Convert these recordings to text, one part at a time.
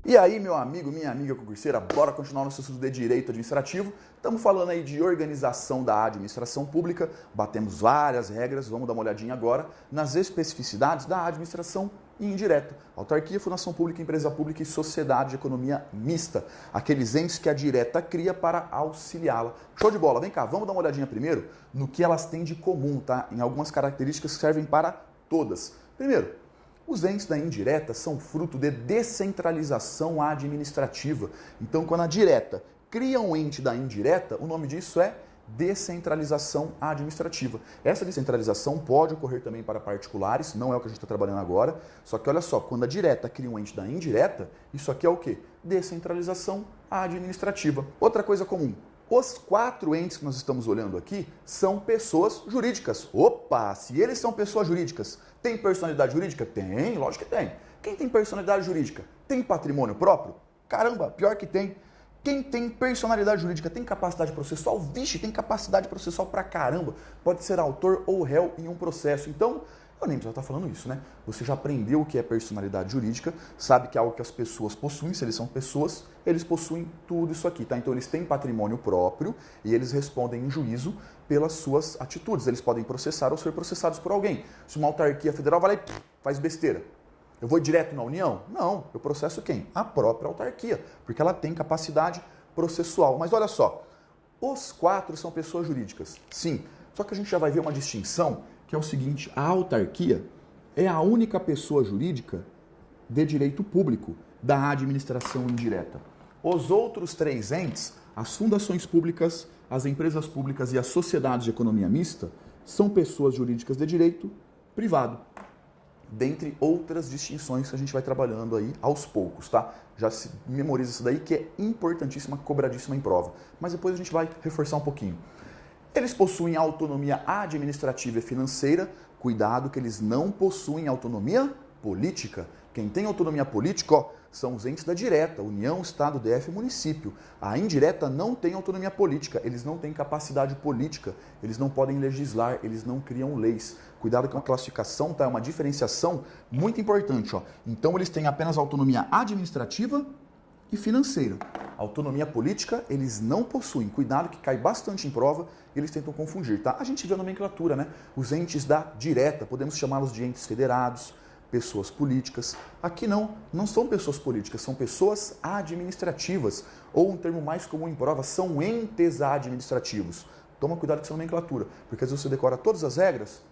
E aí, meu amigo, minha amiga concurseira, bora continuar nosso estudo de Direito Administrativo. Estamos falando aí de organização da administração pública, batemos várias regras, vamos dar uma olhadinha agora nas especificidades da administração indireta. Autarquia, fundação pública, empresa pública e sociedade de economia mista. Aqueles entes que a direta cria para auxiliá-la. Show de bola, vem cá, vamos dar uma olhadinha primeiro no que elas têm de comum, tá? Em algumas características que servem para todas. Primeiro, os entes da indireta são fruto de descentralização administrativa. Então, quando a direta cria um ente da indireta, o nome disso é descentralização administrativa. Essa descentralização pode ocorrer também para particulares, não é o que a gente está trabalhando agora, só que olha só, quando a direta cria um ente da indireta, isso aqui é o quê? Descentralização administrativa. Outra coisa comum. Os 4 entes que nós estamos olhando aqui são pessoas jurídicas. Opa, se eles são pessoas jurídicas, tem personalidade jurídica? Tem, lógico que tem. Quem tem personalidade jurídica? Tem patrimônio próprio? Caramba, pior que tem. Quem tem personalidade jurídica tem capacidade processual? Vixe, tem capacidade processual pra caramba. Pode ser autor ou réu em um processo. Então, eu nem preciso estar falando isso, né? Você já aprendeu o que é personalidade jurídica, sabe que é algo que as pessoas possuem, se eles são pessoas, eles possuem tudo isso aqui, tá? Então eles têm patrimônio próprio e eles respondem em juízo pelas suas atitudes. Eles podem processar ou ser processados por alguém. Se uma autarquia federal vai lá e faz besteira, eu vou direto na União? Não, eu processo quem? A própria autarquia, porque ela tem capacidade processual. Mas olha só, os 4 são pessoas jurídicas, sim, só que a gente já vai ver uma distinção que é o seguinte, a autarquia é a única pessoa jurídica de direito público da administração indireta. Os outros 3 entes, as fundações públicas, as empresas públicas e as sociedades de economia mista, são pessoas jurídicas de direito privado, dentre outras distinções que a gente vai trabalhando aí aos poucos, tá? Já se memoriza isso daí que é importantíssima, cobradíssima em prova. Mas depois a gente vai reforçar um pouquinho. Eles possuem autonomia administrativa e financeira, cuidado que eles não possuem autonomia política. Quem tem autonomia política, ó, são os entes da direta, União, Estado, DF e município. A indireta não tem autonomia política, eles não têm capacidade política, eles não podem legislar, eles não criam leis. Cuidado que é uma classificação, tá? É uma diferenciação muito importante, ó. Então eles têm apenas autonomia administrativa e financeira. Autonomia política, eles não possuem. Cuidado que cai bastante em prova e eles tentam confundir, tá? A gente vê a nomenclatura, né? Os entes da direta, podemos chamá-los de entes federados, pessoas políticas. Aqui não são pessoas políticas, são pessoas administrativas. Ou um termo mais comum em prova, são entes administrativos. Toma cuidado com essa nomenclatura, porque às vezes você decora todas as regras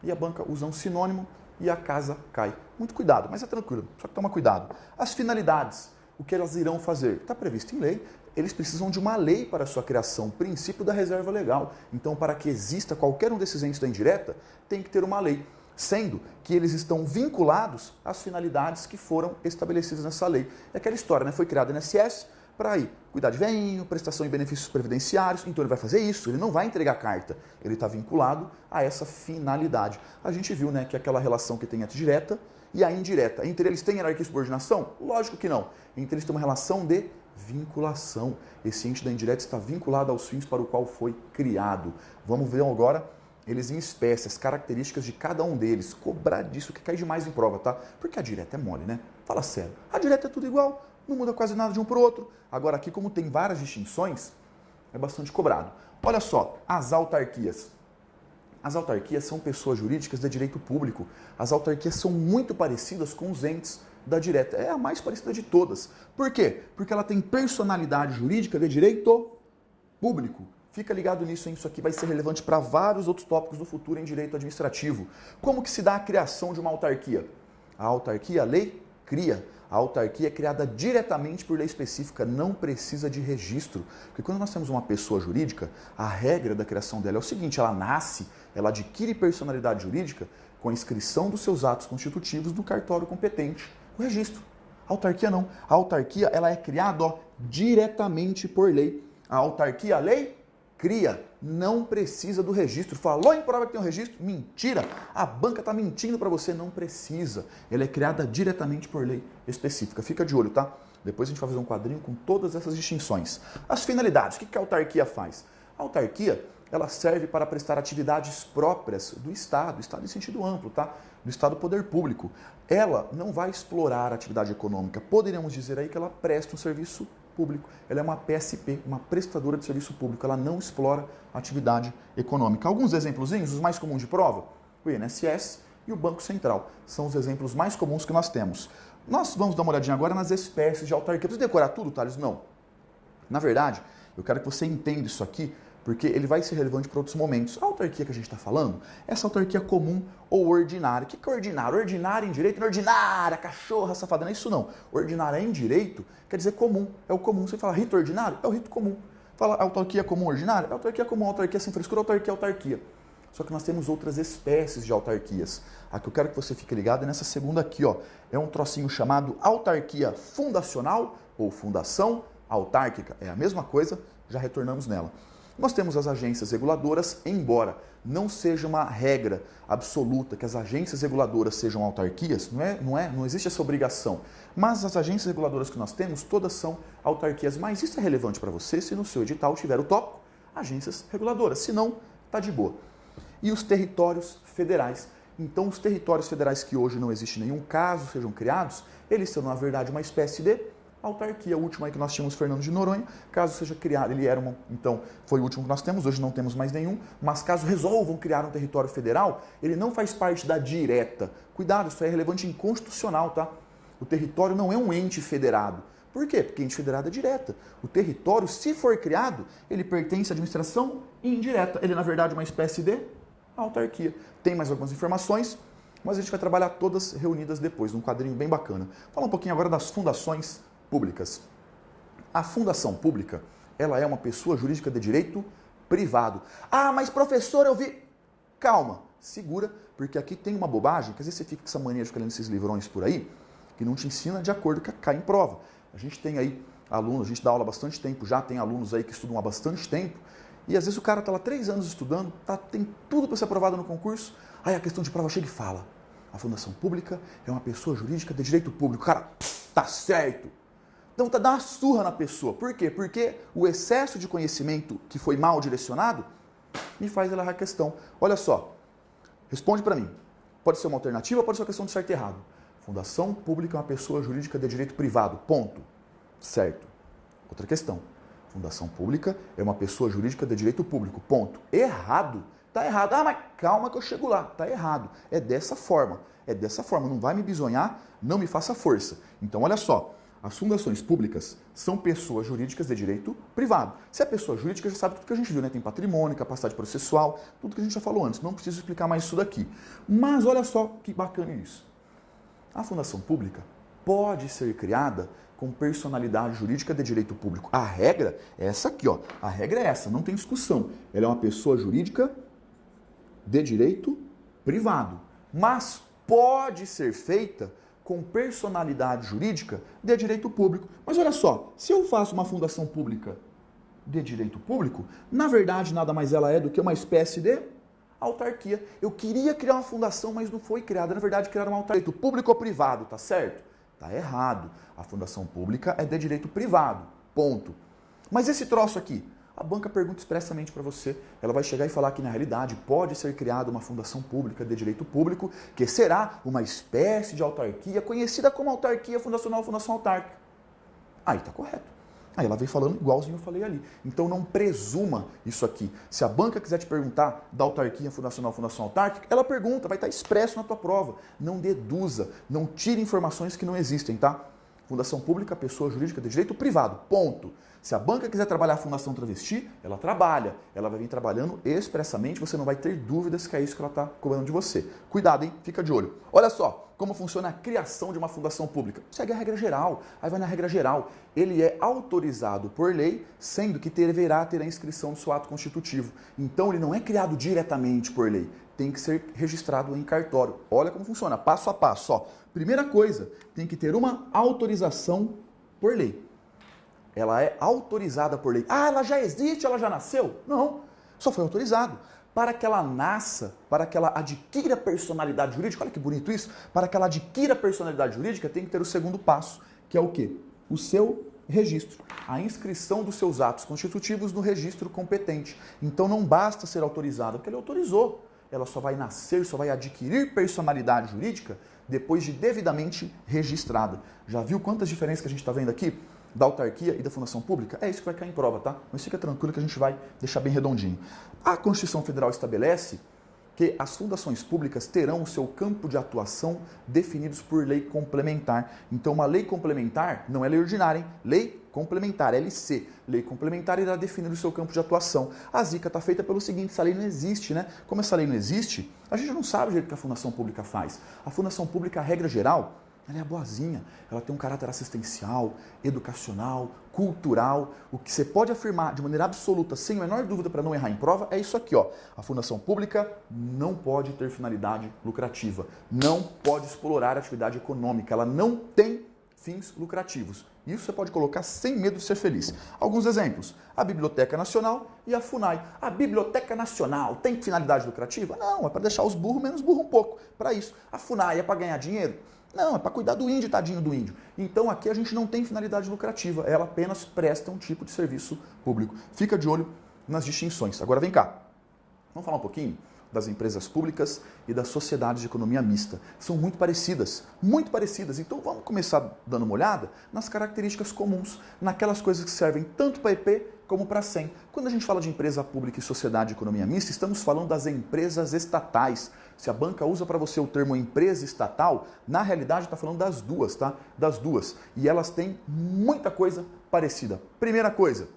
e a banca usa um sinônimo e a casa cai. Muito cuidado, mas é tranquilo, só que toma cuidado. As finalidades. O que elas irão fazer? Está previsto em lei, eles precisam de uma lei para a sua criação, princípio da reserva legal. Então, para que exista qualquer um desses entes da indireta, tem que ter uma lei, sendo que eles estão vinculados às finalidades que foram estabelecidas nessa lei. É aquela história, né? Foi criado o INSS para ir cuidar de velhinho, prestação e benefícios previdenciários, então ele vai fazer isso, ele não vai entregar carta, ele está vinculado a essa finalidade. A gente viu, né, que aquela relação que tem entre direta e a indireta. Entre eles tem hierarquia e subordinação? Lógico que não. Entre eles tem uma relação de vinculação. Esse ente da indireta está vinculado aos fins para o qual foi criado. Vamos ver agora eles em espécie, as características de cada um deles. Cobrar disso que cai demais em prova, tá? Porque a direta é mole, né? Fala sério. A direta é tudo igual, não muda quase nada de um para o outro. Agora aqui, como tem várias distinções, é bastante cobrado. Olha só, as autarquias. As autarquias são pessoas jurídicas de direito público. As autarquias são muito parecidas com os entes da direta. É a mais parecida de todas. Por quê? Porque ela tem personalidade jurídica de direito público. Fica ligado nisso, hein? Isso aqui vai ser relevante para vários outros tópicos do futuro em direito administrativo. Como que se dá a criação de uma autarquia? A autarquia, a lei cria. A autarquia é criada diretamente por lei específica, não precisa de registro. Porque quando nós temos uma pessoa jurídica, a regra da criação dela é o seguinte, ela nasce, ela adquire personalidade jurídica com a inscrição dos seus atos constitutivos no cartório competente, o registro. A autarquia não. A autarquia ela é criada diretamente por lei. A autarquia, a lei cria, não precisa do registro. Falou em prova que tem um registro? Mentira! A banca está mentindo para você, não precisa. Ela é criada diretamente por lei específica. Fica de olho, tá? Depois a gente vai fazer um quadrinho com todas essas distinções. As finalidades, o que a autarquia faz? A autarquia ela serve para prestar atividades próprias do Estado em sentido amplo, tá? Do Estado Poder Público. Ela não vai explorar a atividade econômica, poderíamos dizer aí que ela presta um serviço público. Ela é uma PSP, uma prestadora de serviço público, ela não explora a atividade econômica. Alguns exemplozinhos, os mais comuns de prova, o INSS e o Banco Central, são os exemplos mais comuns que nós temos. Nós vamos dar uma olhadinha agora nas espécies de autarquia. Precisa decorar tudo, Thales? Não. Na verdade, eu quero que você entenda isso aqui, porque ele vai ser relevante para outros momentos. A autarquia que a gente está falando, essa autarquia comum ou ordinária. O que é ordinário? Ordinária em direito, não é ordinária, cachorra, safada, não é isso não. Ordinária em direito quer dizer comum, é o comum. Você fala rito ordinário, é o rito comum. Fala autarquia comum ordinária, é autarquia comum, autarquia sem frescura, autarquia. Só que nós temos outras espécies de autarquias. A que eu quero que você fique ligado é nessa segunda aqui, ó. É um trocinho chamado autarquia fundacional ou fundação autárquica. É a mesma coisa, já retornamos nela. Nós temos as agências reguladoras, embora não seja uma regra absoluta que as agências reguladoras sejam autarquias, não existe essa obrigação. Mas as agências reguladoras que nós temos, todas são autarquias. Mas isso é relevante para você se no seu edital tiver o tópico agências reguladoras. Se não, tá de boa. E os territórios federais. Então, os territórios federais que hoje não existe nenhum caso sejam criados, eles são, na verdade, uma espécie de autarquia. O último aí que nós tínhamos, Fernando de Noronha, caso seja criado, ele era então foi o último que nós temos, hoje não temos mais nenhum, mas caso resolvam criar um território federal, ele não faz parte da direta. Cuidado, isso é relevante inconstitucional, tá? O território não é um ente federado. Por quê? Porque ente federado é direta. O território, se for criado, ele pertence à administração indireta. Ele, na verdade, é uma espécie de autarquia. Tem mais algumas informações, mas a gente vai trabalhar todas reunidas depois, num quadrinho bem bacana. Fala um pouquinho agora das fundações públicas. A fundação pública, ela é uma pessoa jurídica de direito privado. Ah, mas professor, eu vi... Calma, segura, porque aqui tem uma bobagem, que às vezes você fica com essa mania de ficar lendo esses livrões por aí, que não te ensina de acordo com o que cai em prova. A gente tem aí alunos, a gente dá aula há bastante tempo, já tem alunos aí que estudam há bastante tempo, e às vezes o cara está lá 3 anos estudando, tem tudo para ser aprovado no concurso, aí a questão de prova chega e fala, a fundação pública é uma pessoa jurídica de direito público. Cara, tá certo. Então dá uma surra na pessoa. Por quê? Porque o excesso de conhecimento que foi mal direcionado me faz ela errar a questão. Olha só, responde para mim. Pode ser uma alternativa, pode ser uma questão de certo e errado. Fundação pública é uma pessoa jurídica de direito privado. Ponto. Certo. Outra questão. Fundação pública é uma pessoa jurídica de direito público. Ponto. Errado. Tá errado. Ah, mas calma que eu chego lá. Tá errado. É dessa forma. É dessa forma. Não vai me bisonhar, não me faça força. Então, olha só. As fundações públicas são pessoas jurídicas de direito privado. Se é pessoa jurídica, já sabe tudo que a gente viu, né? Tem patrimônio, capacidade processual, tudo que a gente já falou antes. Não preciso explicar mais isso daqui. Mas olha só que bacana isso. A fundação pública pode ser criada com personalidade jurídica de direito público. A regra é essa aqui, ó. A regra é essa, não tem discussão. Ela é uma pessoa jurídica de direito privado, mas pode ser feita com personalidade jurídica de direito público. Mas olha só, se eu faço uma fundação pública de direito público, na verdade nada mais ela é do que uma espécie de autarquia. Eu queria criar uma fundação, mas não foi criada. Na verdade, criaram uma autarquia. Público ou privado, tá certo? Tá errado. A fundação pública é de direito privado. Ponto. Mas esse troço aqui, a banca pergunta expressamente para você. Ela vai chegar e falar que, na realidade, pode ser criada uma fundação pública de direito público, que será uma espécie de autarquia, conhecida como autarquia fundacional ou fundação autárquica. Aí tá correto. Aí ela vem falando igualzinho eu falei ali. Então não presuma isso aqui. Se a banca quiser te perguntar da autarquia fundacional ou fundação autárquica, ela pergunta, vai estar expresso na tua prova. Não deduza, não tire informações que não existem, tá? Fundação pública, pessoa jurídica de direito privado, ponto. Se a banca quiser trabalhar a fundação travesti, ela trabalha. Ela vai vir trabalhando expressamente, você não vai ter dúvidas que é isso que ela está cobrando de você. Cuidado, hein? Fica de olho. Olha só como funciona a criação de uma fundação pública. Segue a regra geral, aí vai na regra geral. Ele é autorizado por lei, sendo que deverá ter a inscrição do seu ato constitutivo. Então ele não é criado diretamente por lei, tem que ser registrado em cartório. Olha como funciona, passo a passo. Ó. Primeira coisa, tem que ter uma autorização por lei. Ela é autorizada por lei. Ah, ela já existe, ela já nasceu? Não, só foi autorizado. Para que ela nasça, para que ela adquira personalidade jurídica, olha que bonito isso, para que ela adquira personalidade jurídica tem que ter o segundo passo, que é o quê? O seu registro. A inscrição dos seus atos constitutivos no registro competente. Então não basta ser autorizada, porque ele autorizou. Ela só vai nascer, só vai adquirir personalidade jurídica depois de devidamente registrada. Já viu quantas diferenças que a gente está vendo aqui da autarquia e da fundação pública? É isso que vai cair em prova, tá? Mas fica tranquilo que a gente vai deixar bem redondinho. A Constituição Federal estabelece que as fundações públicas terão o seu campo de atuação definidos por lei complementar. Então, uma lei complementar não é lei ordinária, hein? Lei complementar, LC. Lei complementar irá definir o seu campo de atuação. A zica está feita pelo seguinte, essa lei não existe, né? Como essa lei não existe, a gente não sabe o jeito que a fundação pública faz. A fundação pública, a regra geral, ela é boazinha, ela tem um caráter assistencial, educacional, cultural. O que você pode afirmar de maneira absoluta, sem a menor dúvida para não errar em prova, é isso aqui, ó. A fundação pública não pode ter finalidade lucrativa, não pode explorar atividade econômica, ela não tem fins lucrativos. Isso você pode colocar sem medo de ser feliz. Alguns exemplos: a Biblioteca Nacional e a FUNAI. A Biblioteca Nacional tem finalidade lucrativa? Não, é para deixar os burros menos burros um pouco. Para isso. A FUNAI é para ganhar dinheiro? Não, é para cuidar do índio, tadinho do índio. Então aqui a gente não tem finalidade lucrativa, ela apenas presta um tipo de serviço público. Fica de olho nas distinções. Agora vem cá, vamos falar um pouquinho das empresas públicas e das sociedades de economia mista. São muito parecidas, muito parecidas. Então vamos começar dando uma olhada nas características comuns, naquelas coisas que servem tanto para EP como para SEM. Quando a gente fala de empresa pública e sociedade de economia mista, estamos falando das empresas estatais. Se a banca usa para você o termo empresa estatal, na realidade está falando das duas, tá? Das duas. E elas têm muita coisa parecida. Primeira coisa,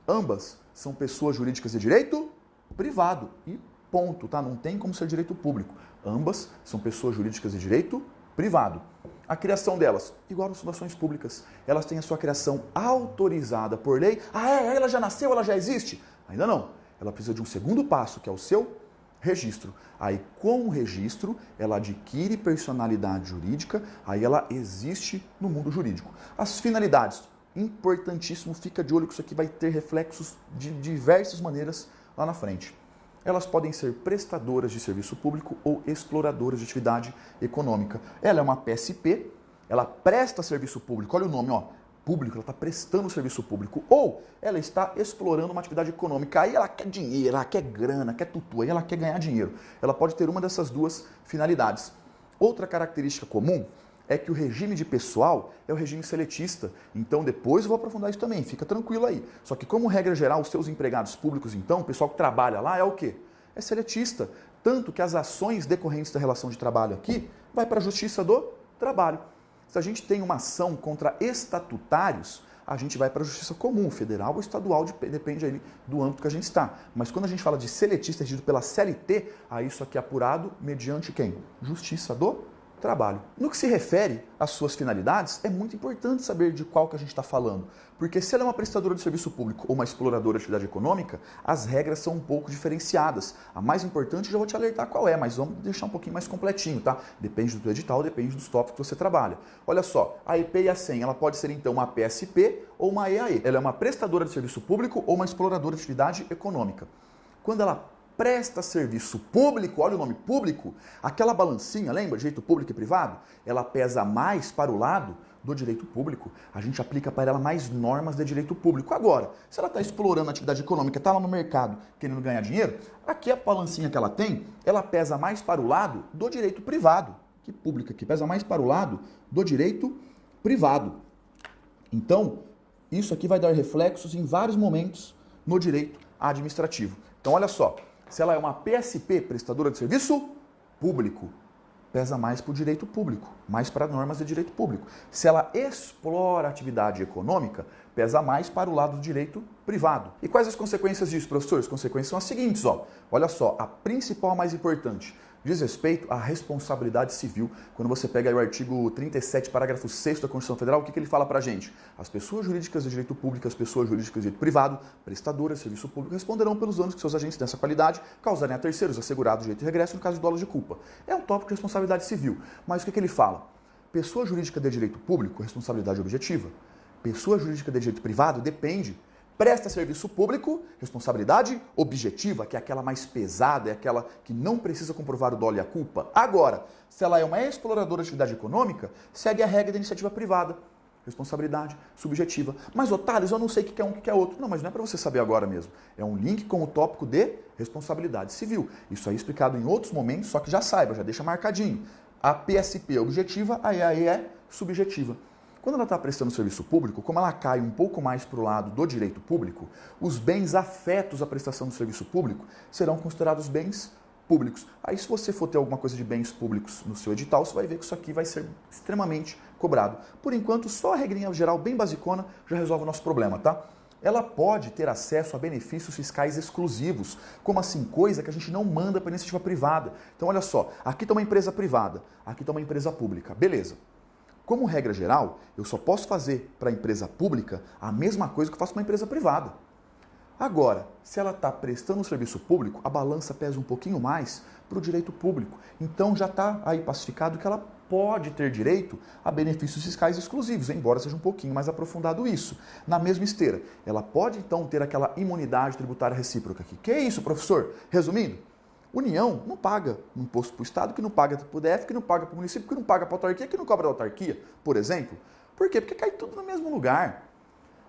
ambas são pessoas jurídicas de direito privado e ponto, tá? Não tem como ser direito público. Ambas são pessoas jurídicas de direito privado. A criação delas, igual às fundações públicas, elas têm a sua criação autorizada por lei. Ah, ela já nasceu, ela já existe? Ainda não. Ela precisa de um segundo passo, que é o seu registro. Aí, com o registro, ela adquire personalidade jurídica, aí ela existe no mundo jurídico. As finalidades, importantíssimo, fica de olho que isso aqui vai ter reflexos de diversas maneiras lá na frente. Elas podem ser prestadoras de serviço público ou exploradoras de atividade econômica. Ela é uma PSP, ela presta serviço público, olha o nome, ó, público, ela está prestando serviço público, ou ela está explorando uma atividade econômica, aí ela quer dinheiro, ela quer grana, quer tutu, aí ela quer ganhar dinheiro. Ela pode ter uma dessas duas finalidades. Outra característica comum é que o regime de pessoal é o regime seletista. Então, depois eu vou aprofundar isso também, fica tranquilo aí. Só que, como regra geral, os seus empregados públicos, então, o pessoal que trabalha lá é o quê? É seletista. Tanto que as ações decorrentes da relação de trabalho aqui vai para a Justiça do Trabalho. Se a gente tem uma ação contra estatutários, a gente vai para a Justiça Comum, federal ou estadual, depende aí do âmbito que a gente está. Mas quando a gente fala de seletista regido pela CLT, aí isso aqui é apurado mediante quem? Justiça do Trabalho. No que se refere às suas finalidades, é muito importante saber de qual que a gente está falando, porque se ela é uma prestadora de serviço público ou uma exploradora de atividade econômica, as regras são um pouco diferenciadas. A mais importante eu já vou te alertar qual é, mas vamos deixar um pouquinho mais completinho, tá? Depende do teu edital, depende dos tópicos que você trabalha. Olha só, a EP e a SEM, ela pode ser então uma PSP ou uma EAE. Ela é uma prestadora de serviço público ou uma exploradora de atividade econômica. Quando ela presta serviço público, olha o nome público, aquela balancinha, lembra? Direito público e privado? Ela pesa mais para o lado do direito público. A gente aplica para ela mais normas de direito público. Agora, se ela está explorando a atividade econômica, está lá no mercado querendo ganhar dinheiro, aqui a balancinha que ela tem, ela pesa mais para o lado do direito privado. Que público aqui? Pesa mais para o lado do direito privado. Então, isso aqui vai dar reflexos em vários momentos no direito administrativo. Então, olha só. Se ela é uma PSP, prestadora de serviço público, pesa mais para o direito público, mais para normas de direito público. Se ela explora atividade econômica, pesa mais para o lado do direito privado. E quais as consequências disso, professor? As consequências são as seguintes, ó. Olha só, a principal, a mais importante, diz respeito à responsabilidade civil. Quando você pega aí o artigo 37, parágrafo 6º da Constituição Federal, o que ele fala pra gente? As pessoas jurídicas de direito público, as pessoas jurídicas de direito privado, prestadoras de serviço público, responderão pelos danos que seus agentes dessa qualidade causarem a terceiros, assegurados direito de regresso no caso de dolo de culpa. É um tópico de responsabilidade civil. Mas o que ele fala? Pessoa jurídica de direito público, responsabilidade objetiva. Pessoa jurídica de direito privado, depende. Presta serviço público, responsabilidade objetiva, que é aquela mais pesada, é aquela que não precisa comprovar o dolo e a culpa. Agora, se ela é uma exploradora de atividade econômica, segue a regra da iniciativa privada. responsabilidade subjetiva. Mas, Thales, eu não sei o que é um e o que é outro. Não, mas não é para você saber agora mesmo. É um link com o tópico de responsabilidade civil. Isso aí é explicado em outros momentos, só que já saiba, já deixa marcadinho. A PSP é objetiva, a EAE é subjetiva. Quando ela está prestando serviço público, como ela cai um pouco mais para o lado do direito público, os bens afetos à prestação do serviço público serão considerados bens públicos. Aí, se você for ter alguma coisa de bens públicos no seu edital, você vai ver que isso aqui vai ser extremamente cobrado. Por enquanto, só a regrinha geral bem basicona já resolve o nosso problema, tá? Ela pode ter acesso a benefícios fiscais exclusivos, como assim, coisa que a gente não manda para iniciativa privada. Então, olha só, aqui está uma empresa privada, aqui está uma empresa pública, beleza. Como regra geral, eu só posso fazer para a empresa pública a mesma coisa que eu faço para uma empresa privada. Agora, se ela está prestando um serviço público, a balança pesa um pouquinho mais para o direito público. Então já está aí pacificado que ela pode ter direito a benefícios fiscais exclusivos, embora seja um pouquinho mais aprofundado isso. Na mesma esteira, ela pode então ter aquela imunidade tributária recíproca aqui. Que é isso, professor? Resumindo, União não paga imposto para o Estado, que não paga para o DF, que não paga para o município, que não paga para a autarquia, que não cobra da autarquia, por exemplo. Por quê? Porque cai tudo no mesmo lugar.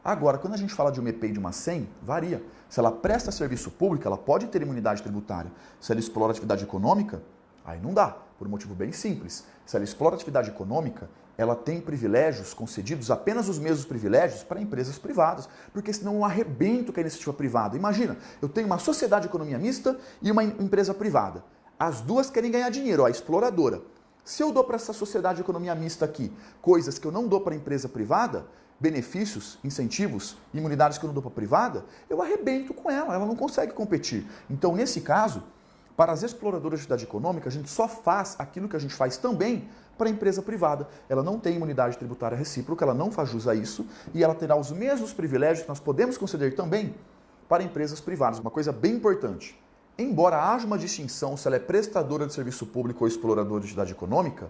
Agora, quando a gente fala de uma EPI e de uma SEM, varia. Se ela presta serviço público, ela pode ter imunidade tributária. Se ela explora atividade econômica, aí não dá, por um motivo bem simples. Se ela explora atividade econômica, ela tem privilégios concedidos, apenas os mesmos privilégios para empresas privadas, porque senão eu arrebento com a iniciativa privada. Imagina, eu tenho uma sociedade de economia mista e uma empresa privada. As duas querem ganhar dinheiro, a exploradora. Se eu dou para essa sociedade de economia mista aqui coisas que eu não dou para a empresa privada, benefícios, incentivos, imunidades que eu não dou para a privada, eu arrebento com ela não consegue competir. Então, nesse caso, para as exploradoras de atividade econômica, a gente só faz aquilo que a gente faz também para a empresa privada. Ela não tem imunidade tributária recíproca, ela não faz jus a isso e ela terá os mesmos privilégios que nós podemos conceder também para empresas privadas. Uma coisa bem importante, embora haja uma distinção se ela é prestadora de serviço público ou exploradora de atividade econômica,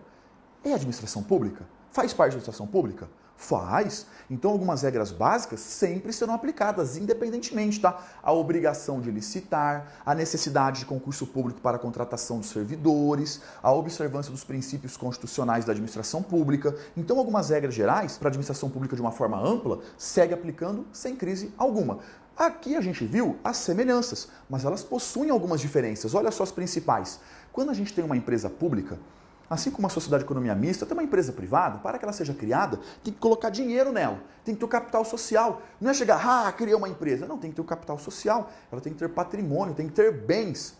é administração pública? Faz parte da administração pública? Faz. Então, algumas regras básicas sempre serão aplicadas, independentemente, tá? A obrigação de licitar, a necessidade de concurso público para a contratação dos servidores, a observância dos princípios constitucionais da administração pública. Então, algumas regras gerais para a administração pública de uma forma ampla segue aplicando sem crise alguma. Aqui a gente viu as semelhanças, mas elas possuem algumas diferenças. Olha só as principais. Quando a gente tem uma empresa pública, assim como a sociedade de economia mista, tem uma empresa privada, para que ela seja criada, tem que colocar dinheiro nela, tem que ter o capital social. Não é chegar, criei uma empresa. Não, tem que ter o capital social, ela tem que ter patrimônio, tem que ter bens.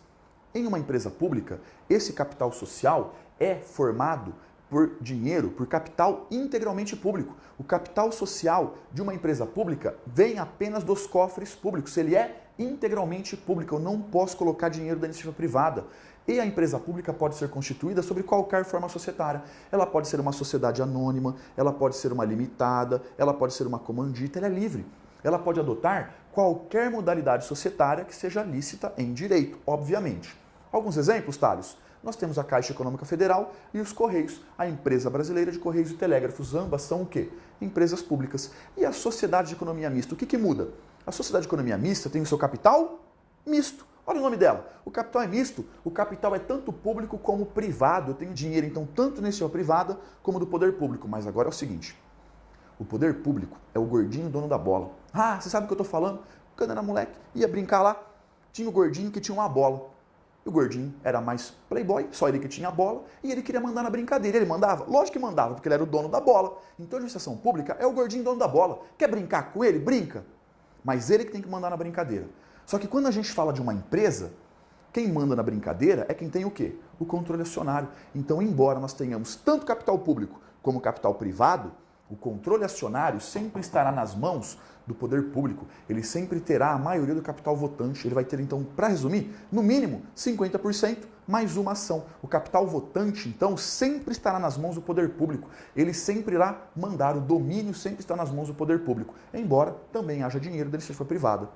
Em uma empresa pública, esse capital social é formado por dinheiro, por capital integralmente público. O capital social de uma empresa pública vem apenas dos cofres públicos, ele é integralmente público, eu não posso colocar dinheiro da iniciativa privada. E a empresa pública pode ser constituída sobre qualquer forma societária. Ela pode ser uma sociedade anônima, ela pode ser uma limitada, ela pode ser uma comandita, ela é livre. Ela pode adotar qualquer modalidade societária que seja lícita em direito, obviamente. Alguns exemplos, Thales? Nós temos a Caixa Econômica Federal e os Correios. A Empresa Brasileira de Correios e Telégrafos, ambas são o quê? Empresas públicas. E a Sociedade de Economia Mista, o que muda? A Sociedade de Economia Mista tem o seu capital misto. Olha o nome dela. O capital é misto. O capital é tanto público como privado. Eu tenho dinheiro, então, tanto na iniciativa privada como do poder público. Mas agora é o seguinte. O poder público é o gordinho dono da bola. Ah, você sabe o que eu estou falando? Quando eu era moleque, ia brincar lá, tinha o gordinho que tinha uma bola. E o gordinho era mais playboy, só ele que tinha a bola, e ele queria mandar na brincadeira. Ele mandava? Lógico que mandava, porque ele era o dono da bola. Então a administração pública é o gordinho dono da bola. Quer brincar com ele? Brinca. Mas ele que tem que mandar na brincadeira. Só que quando a gente fala de uma empresa, quem manda na brincadeira é quem tem o quê? O controle acionário. Então, embora nós tenhamos tanto capital público como capital privado, o controle acionário sempre estará nas mãos do poder público. Ele sempre terá a maioria do capital votante. Ele vai ter, então, para resumir, no mínimo 50% mais uma ação. O capital votante, então, sempre estará nas mãos do poder público. Ele sempre irá mandar, o domínio sempre está nas mãos do poder público, embora também haja dinheiro da iniciativa privada.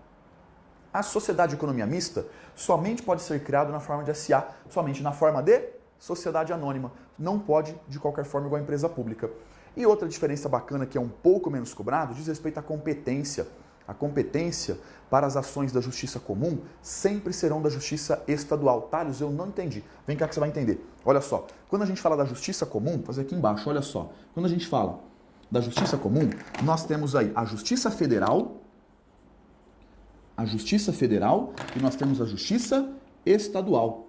A sociedade de economia mista somente pode ser criada na forma de SA, somente na forma de sociedade anônima. Não pode, de qualquer forma, igual a empresa pública. E outra diferença bacana, que é um pouco menos cobrado, diz respeito à competência. A competência para as ações da justiça comum sempre serão da justiça estadual. Thales, eu não entendi. Vem cá que você vai entender. Olha só, quando a gente fala da justiça comum, vou fazer aqui embaixo, olha só. Quando a gente fala da Justiça Comum, nós temos aí a Justiça Federal e nós temos a Justiça Estadual.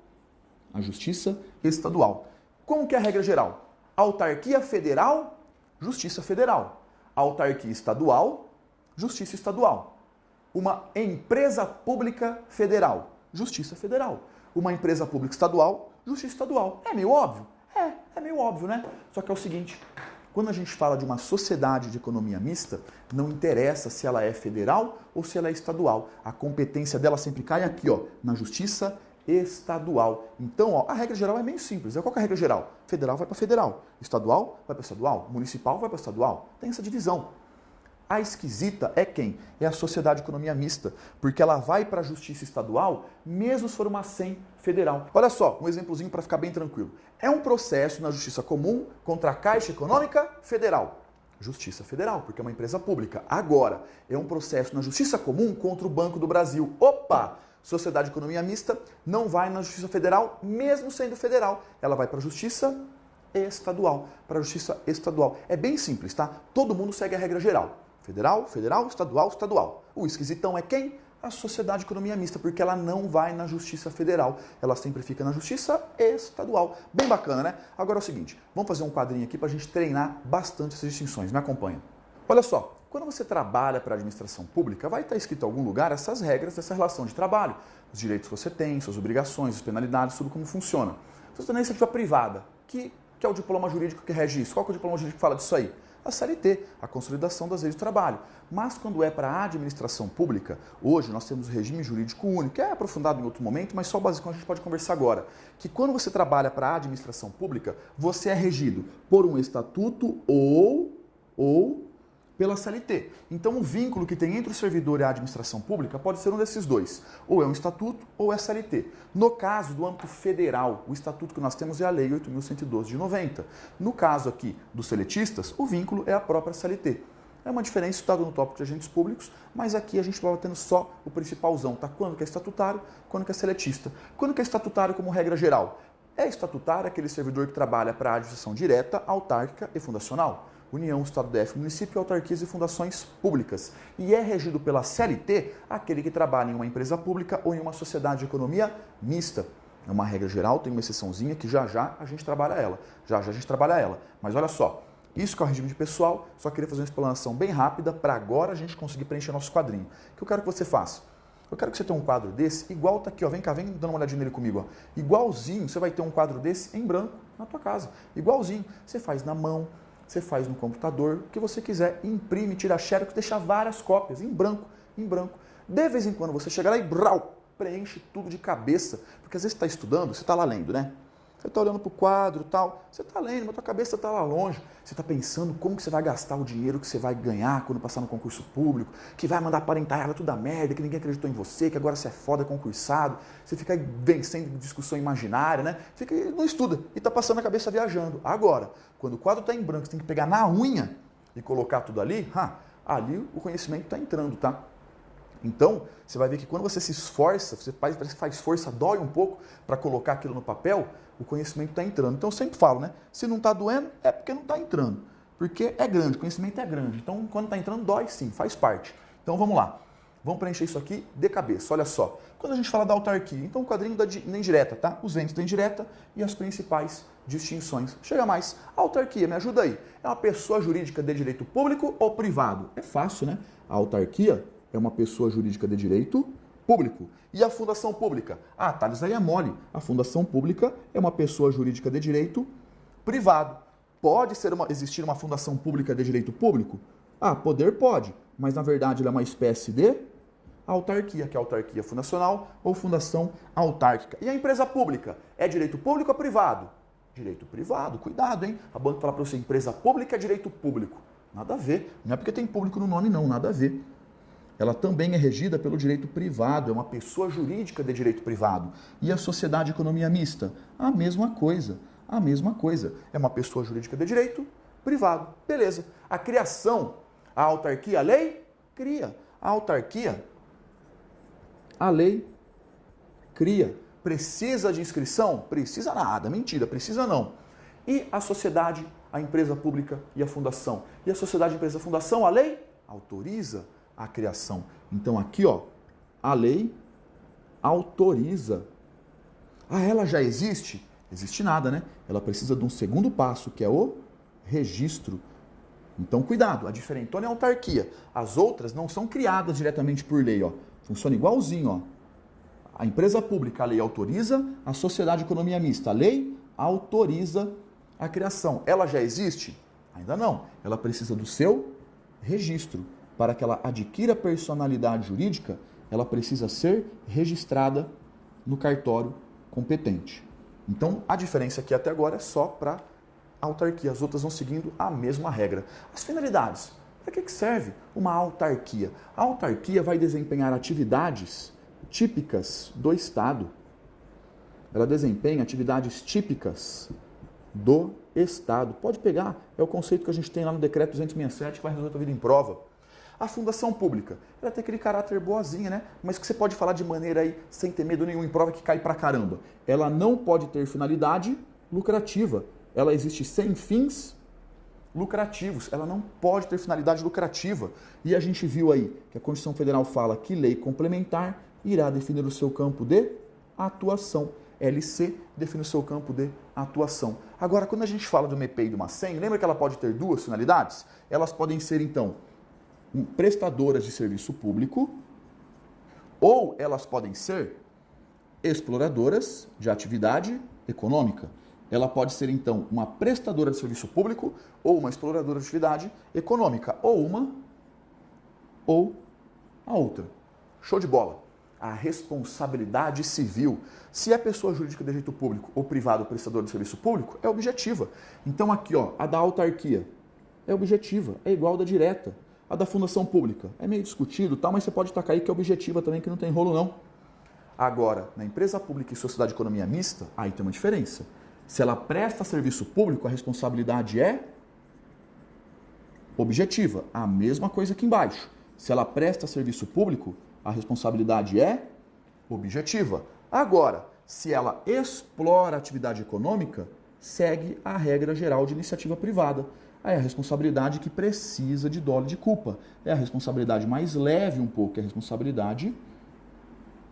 A Justiça Estadual. Como que é a regra geral? Autarquia federal, Justiça Federal. Autarquia estadual, Justiça Estadual. Uma empresa pública federal, Justiça Federal. Uma empresa pública estadual, Justiça Estadual. É meio óbvio? É meio óbvio, né? Só que é o seguinte, quando a gente fala de uma sociedade de economia mista, não interessa se ela é federal ou se ela é estadual. A competência dela sempre cai aqui, ó, na Justiça Estadual. Então, ó, a regra geral é meio simples. Qual que é a regra geral? Federal vai para federal, estadual vai para estadual, municipal vai para estadual. Tem essa divisão. A esquisita é quem? É a sociedade de economia mista, porque ela vai para a justiça estadual, mesmo se for uma SEM federal. Olha só, um exemplozinho para ficar bem tranquilo. É um processo na Justiça Comum contra a Caixa Econômica Federal. Justiça Federal, porque é uma empresa pública. Agora, é um processo na Justiça Comum contra o Banco do Brasil. Opa! Sociedade de economia mista não vai na Justiça Federal, mesmo sendo federal. Ela vai para a Justiça Estadual. Para a Justiça Estadual. É bem simples, tá? Todo mundo segue a regra geral. Federal, federal, estadual, estadual. O esquisitão é quem? A Sociedade de Economia Mista, porque ela não vai na Justiça Federal. Ela sempre fica na Justiça Estadual. Bem bacana, né? Agora é o seguinte, vamos fazer um quadrinho aqui para a gente treinar bastante essas distinções. Me acompanha. Olha só, quando você trabalha para a administração pública, vai estar escrito em algum lugar essas regras dessa relação de trabalho. Os direitos que você tem, suas obrigações, as penalidades, tudo como funciona. Se você tem iniciativa privada, que é o diploma jurídico que rege isso? Qual que é o diploma jurídico que fala disso aí? A CLT, a Consolidação das Leis do Trabalho. Mas quando é para a administração pública, hoje nós temos o regime jurídico único, que é aprofundado em outro momento, mas só o básico a gente pode conversar agora. Que quando você trabalha para a administração pública, você é regido por um estatuto ou pela CLT. Então, o vínculo que tem entre o servidor e a administração pública pode ser um desses dois. Ou é um estatuto ou é CLT. No caso do âmbito federal, o estatuto que nós temos é a Lei 8.112 de 90. No caso aqui dos seletistas, o vínculo é a própria CLT. É uma diferença citada no tópico de agentes públicos, mas aqui a gente vai tendo só o principalzão, tá? Quando que é estatutário, quando que é seletista. Quando que é estatutário como regra geral? É estatutário aquele servidor que trabalha para a administração direta, autárquica e fundacional. União, Estado, DF, município, autarquias e fundações públicas. E é regido pela CLT aquele que trabalha em uma empresa pública ou em uma sociedade de economia mista. É uma regra geral, tem uma exceçãozinha que já a gente trabalha ela. Já a gente trabalha ela. Mas olha só, isso que é o regime de pessoal, só queria fazer uma explanação bem rápida para agora a gente conseguir preencher nosso quadrinho. O que eu quero que você faça? Eu quero que você tenha um quadro desse, igual tá aqui, ó, vem cá, vem dando uma olhadinha nele comigo, ó. Igualzinho, você vai ter um quadro desse em branco na tua casa. Igualzinho. Você faz na mão, você faz no computador, o que você quiser, imprime, tira xerox, deixa várias cópias, em branco, em branco. De vez em quando você chega lá e preenche tudo de cabeça, porque às vezes você está estudando, você está lá lendo, né? Você está olhando para o quadro e tal, você está lendo, mas a tua cabeça está lá longe. Você está pensando como que você vai gastar o dinheiro que você vai ganhar quando passar no concurso público, que vai mandar parentalhada tudo a merda, que ninguém acreditou em você, que agora você é foda concursado. Você fica vencendo discussão imaginária, né? Não estuda e está passando a cabeça viajando. Agora, quando o quadro está em branco, você tem que pegar na unha e colocar tudo ali, ali o conhecimento está entrando, tá? Então, você vai ver que quando você se esforça, parece que faz força, dói um pouco para colocar aquilo no papel, o conhecimento está entrando. Então, eu sempre falo, né? Se não está doendo, é porque não está entrando. Porque é grande, o conhecimento é grande. Então, quando está entrando, dói sim, faz parte. Então, vamos lá. Vamos preencher isso aqui de cabeça. Olha só. Quando a gente fala da autarquia, então o quadrinho da indireta, tá? Os entes da indireta e as principais distinções. Chega mais. A autarquia, me ajuda aí. É uma pessoa jurídica de direito público ou privado? É fácil, né? A autarquia é uma pessoa jurídica de direito público. E a fundação pública? Thales, aí é mole. A fundação pública é uma pessoa jurídica de direito privado. Pode existir uma fundação pública de direito público? Poder pode, mas na verdade ela é uma espécie de autarquia, que é autarquia fundacional ou fundação autárquica. E a empresa pública? É direito público ou privado? Direito privado, cuidado, hein? A banca fala para você, empresa pública é direito público. Nada a ver, não é porque tem público no nome não, nada a ver. Ela também é regida pelo direito privado, é uma pessoa jurídica de direito privado. E a sociedade de economia mista? A mesma coisa, a mesma coisa. É uma pessoa jurídica de direito privado. Beleza. A criação, a autarquia, a lei cria. A autarquia, a lei cria. Precisa de inscrição? Precisa nada, mentira, precisa não. E a sociedade, a empresa pública e a fundação. E a sociedade, a empresa e a fundação, a lei autoriza a criação. Então aqui, ó, a lei autoriza. Ah, ela já existe? Existe nada, né? Ela precisa de um segundo passo, que é o registro. Então, cuidado, a diferentona é a autarquia. As outras não são criadas diretamente por lei, ó. Funciona igualzinho, ó. A empresa pública, a lei autoriza, a sociedade de economia mista, a lei autoriza a criação. Ela já existe? Ainda não. Ela precisa do seu registro. Para que ela adquira personalidade jurídica, ela precisa ser registrada no cartório competente. Então, a diferença aqui até agora é só para a autarquia. As outras vão seguindo a mesma regra. As finalidades. Para que serve uma autarquia? A autarquia vai desempenhar atividades típicas do Estado. Ela desempenha atividades típicas do Estado. Pode pegar, é o conceito que a gente tem lá no Decreto 267, que vai resolver a vida em prova. A fundação pública, ela tem aquele caráter boazinha, né? Mas que você pode falar de maneira aí, sem ter medo nenhum, em prova que cai pra caramba. Ela não pode ter finalidade lucrativa. Ela existe sem fins lucrativos. Ela não pode ter finalidade lucrativa. E a gente viu aí que a Constituição Federal fala que lei complementar irá definir o seu campo de atuação. LC define o seu campo de atuação. Agora, quando a gente fala de uma EPI e de uma SEM, lembra que ela pode ter duas finalidades? Elas podem ser, então, prestadoras de serviço público, ou elas podem ser exploradoras de atividade econômica. Ela pode ser, então, uma prestadora de serviço público ou uma exploradora de atividade econômica, ou uma ou a outra. Show de bola! A responsabilidade civil, se é pessoa jurídica de direito público ou privado prestador de serviço público, é objetiva. Então aqui, ó, a da autarquia é objetiva, é igual à da direta. A da fundação pública é meio discutido, mas você pode tacar aí que é objetiva também, que não tem rolo não. Agora, na empresa pública e sociedade de economia mista, aí tem uma diferença. Se ela presta serviço público, a responsabilidade é objetiva. A mesma coisa aqui embaixo. Se ela presta serviço público, a responsabilidade é objetiva. Agora, se ela explora a atividade econômica, segue a regra geral de iniciativa privada. Aí a responsabilidade que precisa de dolo de culpa. É a responsabilidade mais leve um pouco, é a responsabilidade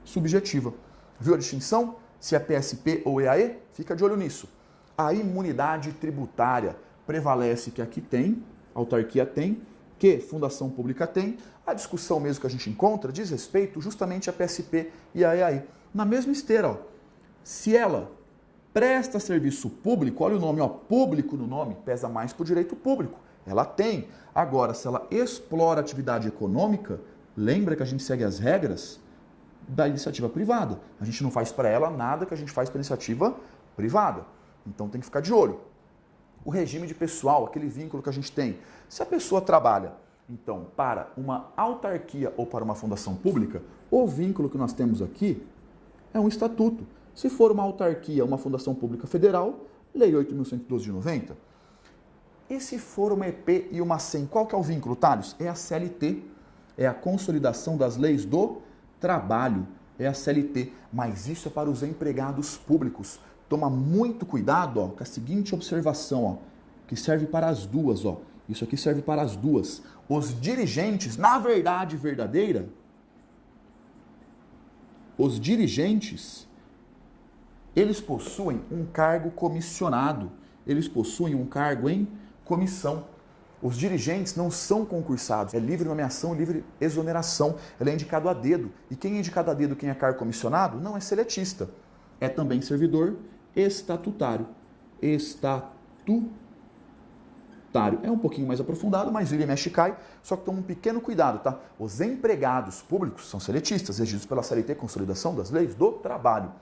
subjetiva. Viu a distinção? Se é PSP ou EAE, fica de olho nisso. A imunidade tributária prevalece que aqui tem, autarquia tem, que fundação pública tem. A discussão mesmo que a gente encontra diz respeito justamente a PSP e a EAE. Na mesma esteira, ó, se ela presta serviço público, olha o nome, ó, público no nome, pesa mais para o direito público. Ela tem. Agora, se ela explora atividade econômica, lembra que a gente segue as regras da iniciativa privada. A gente não faz para ela nada que a gente faz para a iniciativa privada. Então tem que ficar de olho. O regime de pessoal, aquele vínculo que a gente tem. Se a pessoa trabalha, então, para uma autarquia ou para uma fundação pública, o vínculo que nós temos aqui é um estatuto. Se for uma autarquia, uma fundação pública federal, Lei 8.112 de 90. E se for uma EP e uma SEM, qual que é o vínculo, Thales? É a CLT, é a Consolidação das Leis do Trabalho, é a CLT. Mas isso é para os empregados públicos. Toma muito cuidado, ó, com a seguinte observação, ó, que serve para as duas. Ó. Isso aqui serve para as duas. Os dirigentes, na verdade verdadeira, os dirigentes, eles possuem um cargo comissionado, eles possuem um cargo em comissão. Os dirigentes não são concursados, é livre nomeação, livre exoneração, ela é indicado a dedo. E quem é indicado a dedo, quem é cargo comissionado, não é seletista, é também servidor estatutário. É um pouquinho mais aprofundado, mas vira e mexe cai, só que toma um pequeno cuidado, tá? Os empregados públicos são seletistas, regidos pela CLT, Consolidação das Leis do Trabalho.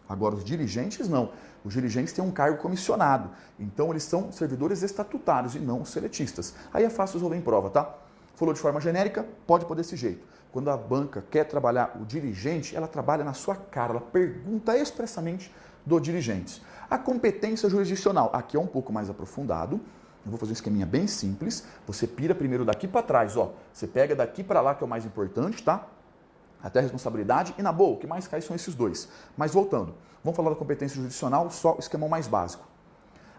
Agora, os dirigentes não. Os dirigentes têm um cargo comissionado. Então, eles são servidores estatutários e não seletistas. Aí é fácil resolver em prova, tá? Falou de forma genérica, pode pôr desse jeito. Quando a banca quer trabalhar o dirigente, ela trabalha na sua cara. Ela pergunta expressamente do dirigente. A competência jurisdicional. Aqui é um pouco mais aprofundado. Eu vou fazer um esqueminha bem simples. Você pira primeiro daqui para trás, ó. Você pega daqui para lá, que é o mais importante, tá? Até a responsabilidade, e na boa, o que mais cai são esses dois. Mas voltando, vamos falar da competência jurisdicional, só o esquemão mais básico.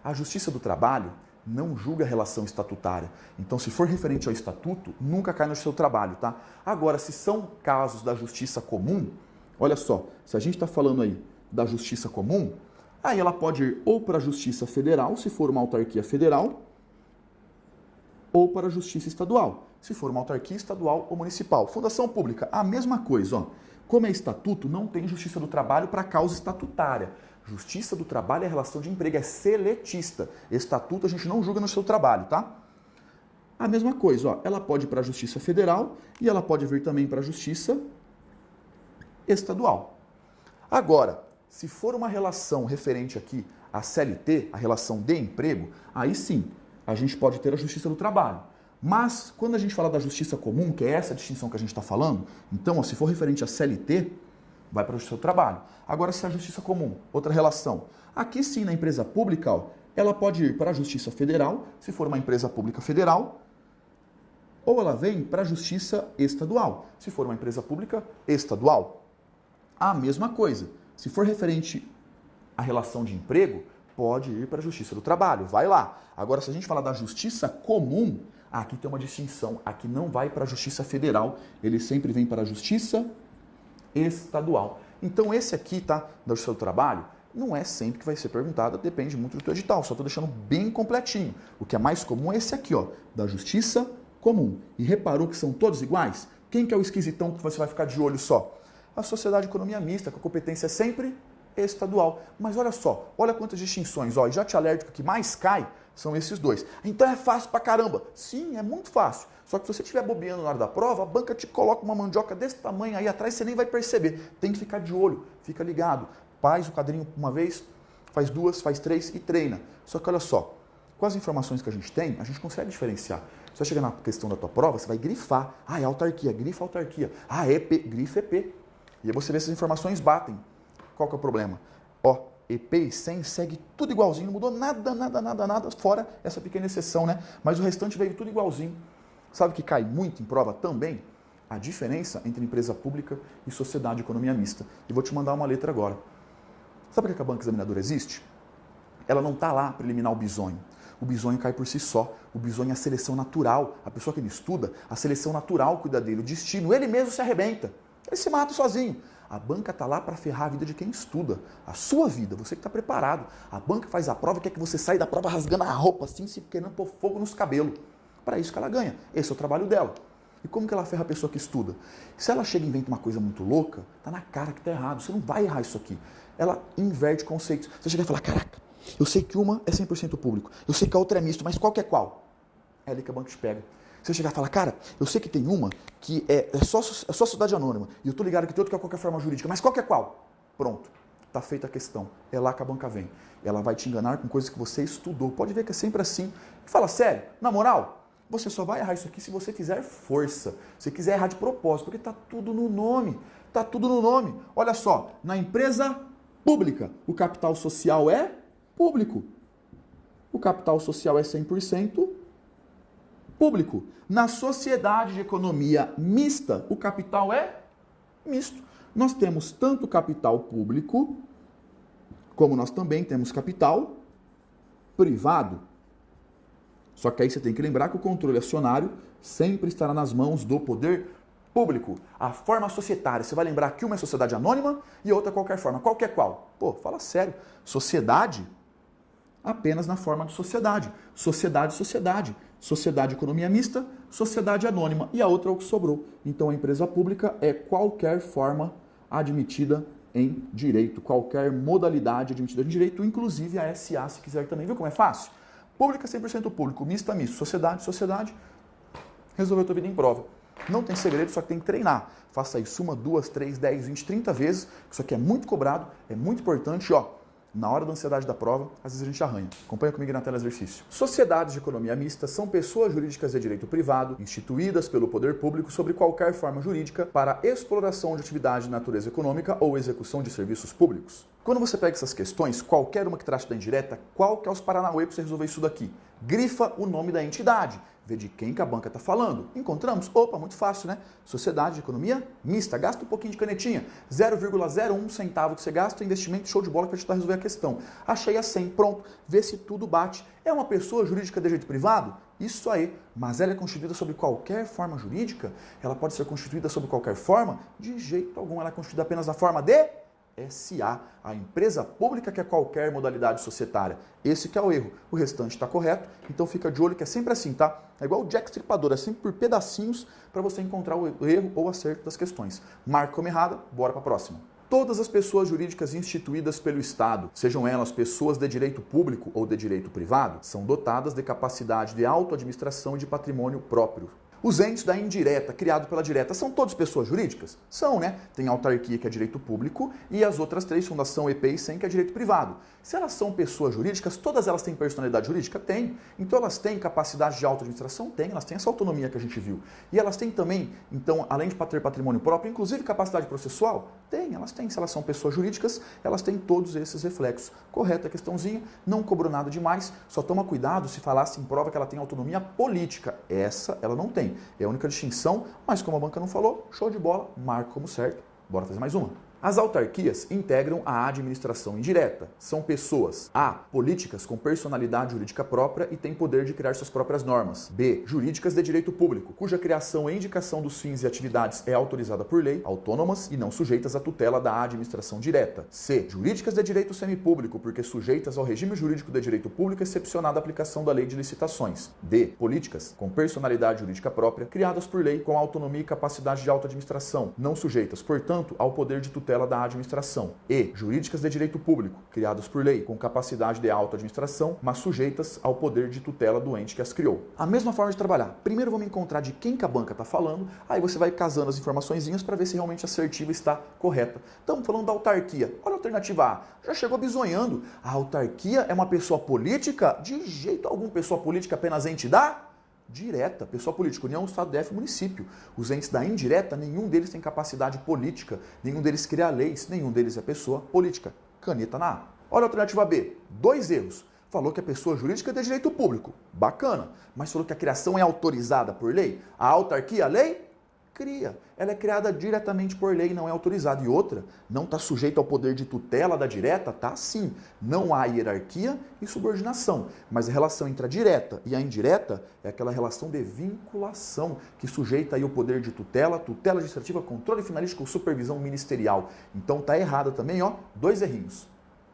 A Justiça do Trabalho não julga a relação estatutária. Então, se for referente ao estatuto, nunca cai no seu trabalho, tá? Agora, se são casos da justiça comum, olha só, se a gente está falando aí da justiça comum, aí ela pode ir ou para a Justiça Federal, se for uma autarquia federal, ou para a Justiça Estadual, se for uma autarquia estadual ou municipal. Fundação pública, a mesma coisa, ó. Como é estatuto, não tem Justiça do Trabalho para causa estatutária. Justiça do Trabalho é relação de emprego, é seletista. Estatuto a gente não julga no seu trabalho, tá? A mesma coisa, ó, ela pode ir para a Justiça Federal e ela pode vir também para a Justiça Estadual. Agora, se for uma relação referente aqui à CLT, a relação de emprego, aí sim, a gente pode ter a Justiça do Trabalho. Mas, quando a gente fala da Justiça Comum, que é essa distinção que a gente está falando, então, ó, se for referente à CLT, vai para o Justiça do Trabalho. Agora, se é a Justiça Comum, outra relação. Aqui sim, na empresa pública, ó, ela pode ir para a Justiça Federal, se for uma empresa pública federal, ou ela vem para a Justiça Estadual, se for uma empresa pública estadual. A mesma coisa. Se for referente à relação de emprego, pode ir para a Justiça do Trabalho, vai lá. Agora, se a gente falar da Justiça Comum, aqui tem uma distinção. Aqui não vai para a Justiça Federal, ele sempre vem para a Justiça Estadual. Então, esse aqui, tá, da Justiça do Trabalho, não é sempre que vai ser perguntado, depende muito do teu edital. Só estou deixando bem completinho. O que é mais comum é esse aqui, ó, da Justiça Comum. E reparou que são todos iguais? Quem que é o esquisitão que você vai ficar de olho só? A Sociedade de Economia Mista, que a competência é sempre estadual. Mas olha só, olha quantas distinções, ó, e já te alerto que o que mais cai são esses dois. Então é fácil pra caramba. Sim, é muito fácil. Só que se você estiver bobeando na hora da prova, a banca te coloca uma mandioca desse tamanho aí atrás, você nem vai perceber. Tem que ficar de olho, fica ligado. Faz o quadrinho uma vez, faz duas, faz três e treina. Só que olha só, com as informações que a gente tem, a gente consegue diferenciar. Se você chegar na questão da tua prova, você vai grifar. Ah, é autarquia, grifa autarquia. Ah, é EP, grifa EP. E aí você vê se as informações batem. Qual que é o problema? Ó, EP e 100 segue tudo igualzinho, não mudou nada, fora essa pequena exceção, né? Mas o restante veio tudo igualzinho. Sabe o que cai muito em prova também? A diferença entre empresa pública e sociedade de economia mista. E vou te mandar uma letra agora. Sabe por que a banca examinadora existe? Ela não está lá para eliminar o bisonho. O bisonho cai por si só. O bisonho é a seleção natural. A pessoa que ele estuda, a seleção natural cuida dele. O destino, ele mesmo se arrebenta. Ele se mata sozinho. A banca está lá para ferrar a vida de quem estuda. A sua vida, você que está preparado. A banca faz a prova e quer que você saia da prova rasgando a roupa assim, se querendo pôr fogo nos cabelos. Para isso que ela ganha. Esse é o trabalho dela. E como que ela ferra a pessoa que estuda? Se ela chega e inventa uma coisa muito louca, tá na cara que tá errado. Você não vai errar isso aqui. Ela inverte conceitos. Você chega e fala, caraca, eu sei que uma é 100% público. Eu sei que a outra é misto, mas qual que é qual? É ali que a banca te pega. Você chegar e falar, cara, eu sei que tem uma que é só sociedade anônima. E eu tô ligado que tem outra que é qualquer forma jurídica. Mas qual que é qual? Pronto. Tá feita a questão. É lá que a banca vem. Ela vai te enganar com coisas que você estudou. Pode ver que é sempre assim. Fala sério, na moral, você só vai errar isso aqui se você fizer força. Se quiser errar de propósito, porque tá tudo no nome. Tá tudo no nome. Olha só, na empresa pública, o capital social é público. O capital social é 100% público. Na sociedade de economia mista, o capital é misto. Nós temos tanto capital público, como nós também temos capital privado. Só que aí você tem que lembrar que o controle acionário sempre estará nas mãos do poder público. A forma societária, você vai lembrar que uma é sociedade anônima e outra qualquer forma. Qual que é qual? Pô, fala sério. Sociedade apenas na forma de sociedade. Sociedade, sociedade. Sociedade economia mista, sociedade anônima. E a outra é o que sobrou. Então a empresa pública é qualquer forma admitida em direito. Qualquer modalidade admitida em direito, inclusive a SA, se quiser também. Viu como é fácil? Pública 100% público, mista, misto. Sociedade, sociedade. Resolveu a tua vida em prova. Não tem segredo, só que tem que treinar. Faça isso uma, 2, 3, 10, 20, 30 vezes. Isso aqui é muito cobrado, é muito importante. Ó, na hora da ansiedade da prova, às vezes a gente arranha. Acompanha comigo na tela exercício. Sociedades de economia mista são pessoas jurídicas de direito privado, instituídas pelo poder público sobre qualquer forma jurídica para exploração de atividade de natureza econômica ou execução de serviços públicos. Quando você pega essas questões, qualquer uma que trate da indireta, qual que é os paranauê para você resolver isso daqui? Grifa o nome da entidade, vê de quem que a banca está falando. Encontramos? Opa, muito fácil, né? Sociedade de Economia Mista, gasta um pouquinho de canetinha, 0,01 centavo que você gasta, investimento show de bola para te ajudar a resolver a questão. Achei a 100, pronto, vê se tudo bate. É uma pessoa jurídica de direito privado? Isso aí, mas ela é constituída sobre qualquer forma jurídica? Ela pode ser constituída sobre qualquer forma? De jeito algum, ela é constituída apenas na forma de SA, a empresa pública que é qualquer modalidade societária. Esse que é o erro. O restante está correto, então fica de olho que é sempre assim, tá? É igual o Jack Stripador, é sempre por pedacinhos para você encontrar o erro ou acerto das questões. Marca como errada, bora para a próxima. Todas as pessoas jurídicas instituídas pelo Estado, sejam elas pessoas de direito público ou de direito privado, são dotadas de capacidade de autoadministração e de patrimônio próprio. Os entes da indireta, criado pela direta, são todas pessoas jurídicas? São, né? Tem a autarquia, que é direito público, e as outras três, Fundação, EP e SEM, que é direito privado. Se elas são pessoas jurídicas, todas elas têm personalidade jurídica? Tem. Então elas têm capacidade de autoadministração? Tem. Elas têm essa autonomia que a gente viu. E elas têm também, então, além de ter patrimônio próprio, inclusive capacidade processual? Tem. Elas têm. Se elas são pessoas jurídicas, elas têm todos esses reflexos. Correta a questãozinha, não cobrou nada demais, só toma cuidado se falasse em prova que ela tem autonomia política. Essa ela não tem. É a única distinção, mas como a banca não falou, show de bola, marca como certo. Bora fazer mais uma. As autarquias integram a administração indireta. São pessoas A. Políticas com personalidade jurídica própria e têm poder de criar suas próprias normas. B. Jurídicas de direito público, cuja criação e indicação dos fins e atividades é autorizada por lei, autônomas e não sujeitas à tutela da administração direta. C. Jurídicas de direito semipúblico, porque sujeitas ao regime jurídico de direito público, excepcionada a aplicação da lei de licitações. D. Políticas com personalidade jurídica própria, criadas por lei com autonomia e capacidade de autoadministração, não sujeitas, portanto, ao poder de tutela da administração. E. Jurídicas de direito público, criadas por lei, com capacidade de autoadministração, mas sujeitas ao poder de tutela do ente que as criou. A mesma forma de trabalhar. Primeiro vamos encontrar de quem que a banca está falando, aí você vai casando as informaçõezinhas para ver se realmente a assertiva está correta. Estamos falando da autarquia. Olha a alternativa A. Já chegou bizonhando. A autarquia é uma pessoa política? De jeito algum. Pessoa política apenas entidade? Direta, pessoa política, União, Estado, DF, município. Os entes da indireta, nenhum deles tem capacidade política, nenhum deles cria leis, nenhum deles é pessoa política. Caneta na A. Olha a alternativa B, 2 erros. Falou que a pessoa jurídica é de direito público, bacana, mas falou que a criação é autorizada por lei. A autarquia, a lei? Cria. Ela é criada diretamente por lei, não é autorizada. E outra, não está sujeita ao poder de tutela da direta? Tá sim. Não há hierarquia e subordinação. Mas a relação entre a direta e a indireta é aquela relação de vinculação que sujeita aí o poder de tutela, tutela administrativa, controle finalístico, supervisão ministerial. Então tá errada também, ó, 2 errinhos.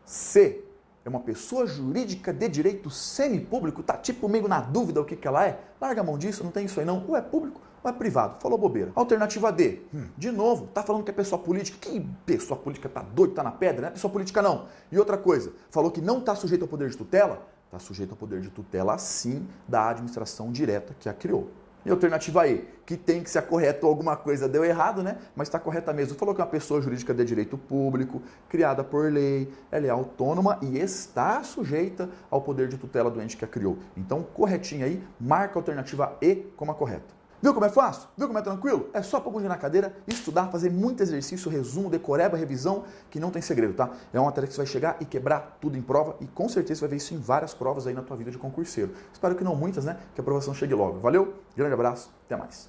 C. É uma pessoa jurídica de direito semipúblico? Tá tipo meio na dúvida o que ela é? Larga a mão disso, não tem isso aí não. Ou é público ou é privado. Falou bobeira. Alternativa D. De novo, tá falando que é pessoa política. Que pessoa política tá doido, tá na pedra, né? Pessoa política não. E outra coisa, falou que não tá sujeito ao poder de tutela? Tá sujeito ao poder de tutela sim da administração direta que a criou. E alternativa E, que tem que ser correta ou alguma coisa deu errado, né? Mas está correta mesmo. Falou que é uma pessoa jurídica de direito público, criada por lei, ela é autônoma e está sujeita ao poder de tutela do ente que a criou. Então, corretinho aí, marca a alternativa E como a correta. Viu como é fácil? Viu como é tranquilo? É só pôr bunda na cadeira, estudar, fazer muito exercício, resumo, decoreba, revisão, que não tem segredo, tá? É uma matéria que você vai chegar e quebrar tudo em prova e com certeza você vai ver isso em várias provas aí na tua vida de concurseiro. Espero que não muitas, né? Que a aprovação chegue logo. Valeu, grande abraço, até mais.